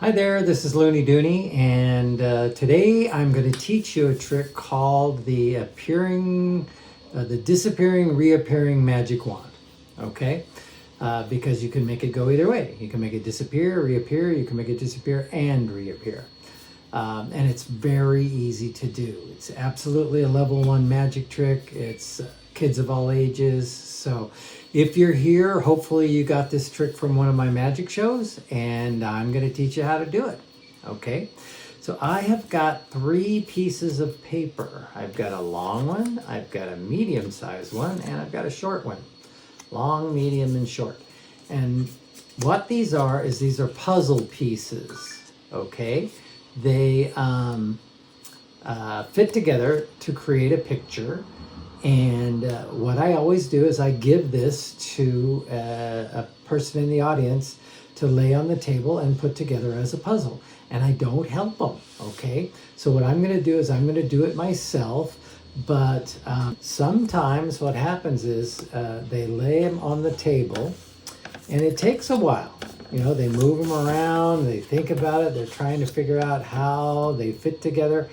Hi there, this is Looney Dooney, and today I'm going to teach you a trick called the disappearing, reappearing magic wand. Okay, because you can make it go either way. You can make it disappear, reappear. You can make it disappear and reappear, and it's very easy to do. It's absolutely a level 1 magic trick. It's kids of all ages. So if you're here, hopefully you got this trick from one of my magic shows, and I'm going to teach you how to do it. Okay, so I have got 3 pieces of paper. I've got a long one, I've got a medium-sized one, and I've got a short one. Long, medium, and short. And what these are is these are puzzle pieces. Okay, they fit together to create a picture. And what I always do is I give this to a person in the audience to lay on the table and put together as a puzzle. And I don't help them, okay? So what I'm going to do is I'm going to do it myself. But sometimes what happens is they lay them on the table and it takes a while. You know, they move them around, they think about it, they're trying to figure out how they fit together.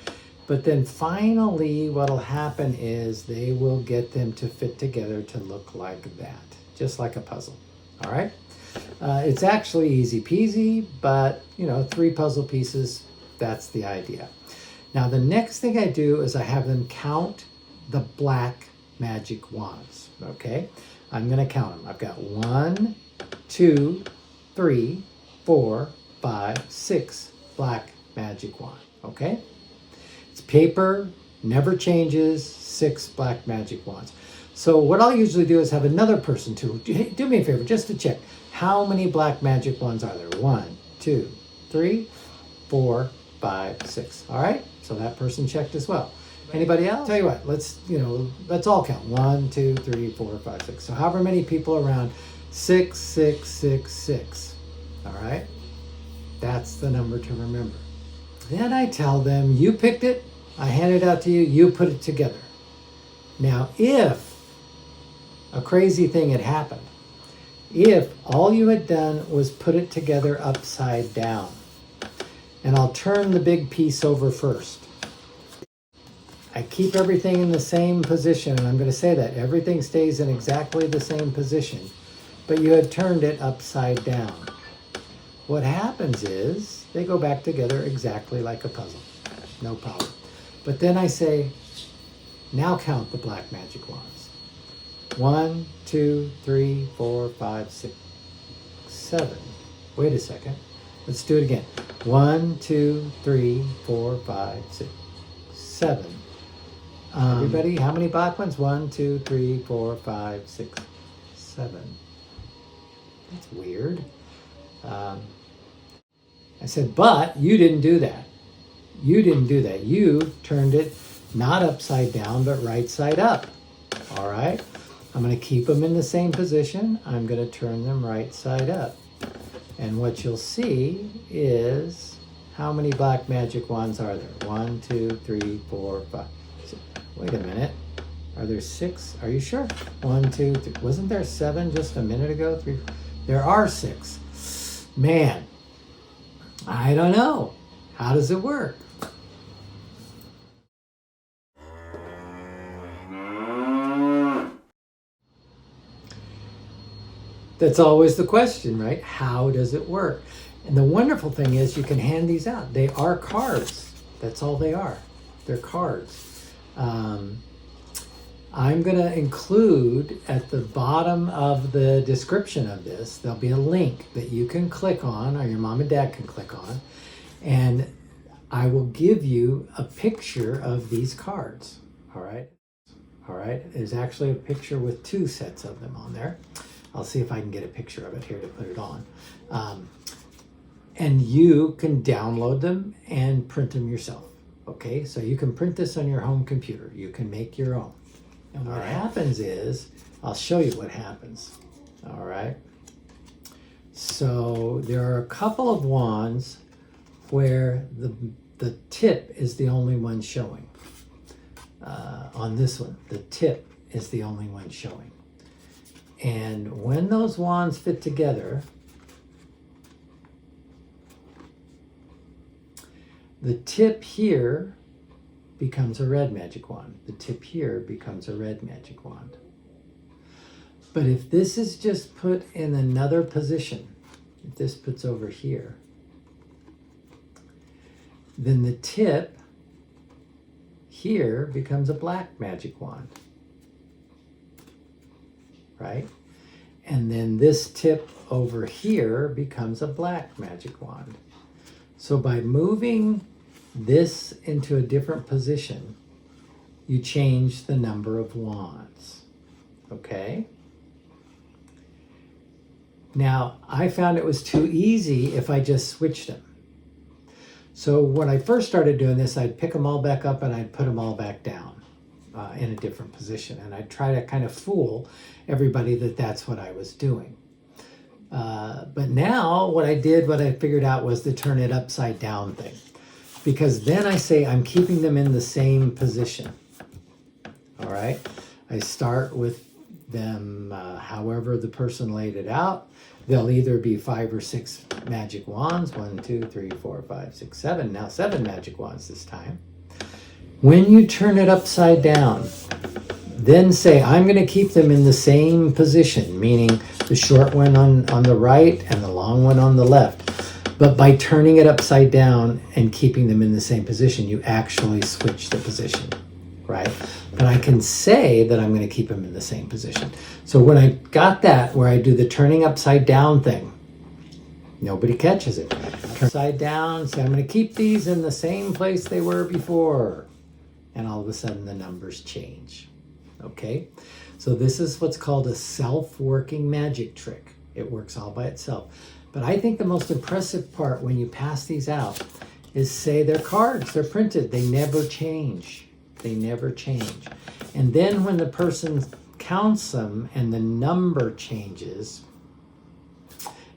But then finally what'll happen is they will get them to fit together to look like that, just like a puzzle, all right? It's actually easy peasy, but you know, 3 puzzle pieces, that's the idea. Now the next thing I do is I have them count the black magic wands, okay? I'm gonna count them. I've got 1, 2, 3, 4, 5, 6 black magic wands, okay? It's paper, never changes, 6 black magic wands. So what I'll usually do is have another person do me a favor, just to check. How many black magic wands are there? 1, 2, 3, 4, 5, 6. All right, so that person checked as well. Anybody else? Tell you what, let's all count. 1, 2, 3, 4, 5, 6. So however many people around, 6, 6, 6, 6. All right, that's the number to remember. Then I tell them, you picked it, I hand it out to you, you put it together. Now, if a crazy thing had happened, if all you had done was put it together upside down, and I'll turn the big piece over first. I keep everything in the same position, and I'm going to say that everything stays in exactly the same position, but you had turned it upside down. What happens is they go back together exactly like a puzzle. No problem. But then I say, now count the black magic wands. 1, 2, 3, 4, 5, 6, 7. Wait a second. Let's do it again. 1, 2, 3, 4, 5, 6, 7. Everybody, how many black ones? 1, 2, 3, 4, 5, 6, 7. That's weird. I said, but you didn't do that. You didn't do that. You turned it not upside down, but right side up. All right? I'm going to keep them in the same position. I'm going to turn them right side up. And what you'll see is, how many black magic wands are there? 1, 2, 3, 4, 5, 6. Wait a minute. Are there 6? Are you sure? 1, 2, 3. Wasn't there 7 just a minute ago? 3. There are 6. Man, I don't know. How does it work? That's always the question, right? How does it work? And the wonderful thing is you can hand these out. They are cards. That's all they are. They're cards. I'm going to include at the bottom of the description of this, there'll be a link that you can click on, or your mom and dad can click on, and I will give you a picture of these cards. All right? All right? There's actually a picture with 2 sets of them on there. I'll see if I can get a picture of it here to put it on. And you can download them and print them yourself. Okay, so you can print this on your home computer. You can make your own. And what happens is, I'll show you what happens. All right. So there are a couple of wands where the tip is the only one showing. On this one, the tip is the only one showing. And when those wands fit together, the tip here becomes a red magic wand. The tip here becomes a red magic wand. But if this is just put in another position, if this puts over here, then the tip here becomes a black magic wand, right? And then this tip over here becomes a black magic wand. So by moving this into a different position, you change the number of wands, okay? Now, I found it was too easy if I just switched them. So when I first started doing this, I'd pick them all back up and I'd put them all back down in a different position. And I'd try to kind of fool everybody that that's what I was doing. But now what I figured out was the turn it upside down thing. Because then I say I'm keeping them in the same position. All right? I start with them however the person laid it out. They'll either be 5 or 6 magic wands. 1, 2, 3, 4, 5, 6, 7. Now 7 magic wands this time. When you turn it upside down, then say I'm going to keep them in the same position, meaning the short one on the right and the long one on the left. But by turning it upside down and keeping them in the same position, you actually switch the position, right? But I can say that I'm going to keep them in the same position. So when I got that, where I do the turning upside down thing, nobody catches it. Upside down, say I'm going to keep these in the same place they were before. And all of a sudden the numbers change, okay? So this is what's called a self-working magic trick. It works all by itself. But I think the most impressive part when you pass these out is, say, they're cards, they're printed, they never change. They never change. And then when the person counts them and the number changes,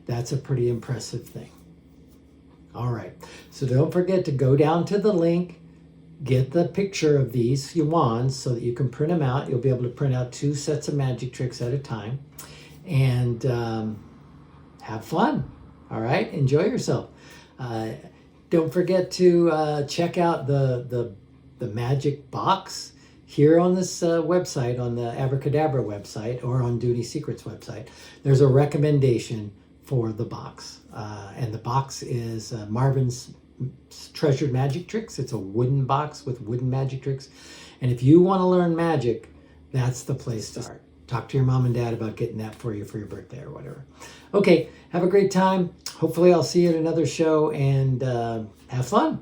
that's a pretty impressive thing. All right, so don't forget to go down to the link, get the picture of these wands so that you can print them out. You'll be able to print out 2 sets of magic tricks at a time. And have fun. All right, enjoy yourself. Don't forget to check out the magic box here on this website, on the Abracadabra website, or on Duty Secrets website. There's a recommendation for the box, and the box is Marvin's Treasured Magic Tricks. It's a wooden box with wooden magic tricks, and if you want to learn magic, that's the place to start. Talk to your mom and dad about getting that for you for your birthday or whatever. Okay, have a great time. Hopefully I'll see you at another show, and have fun.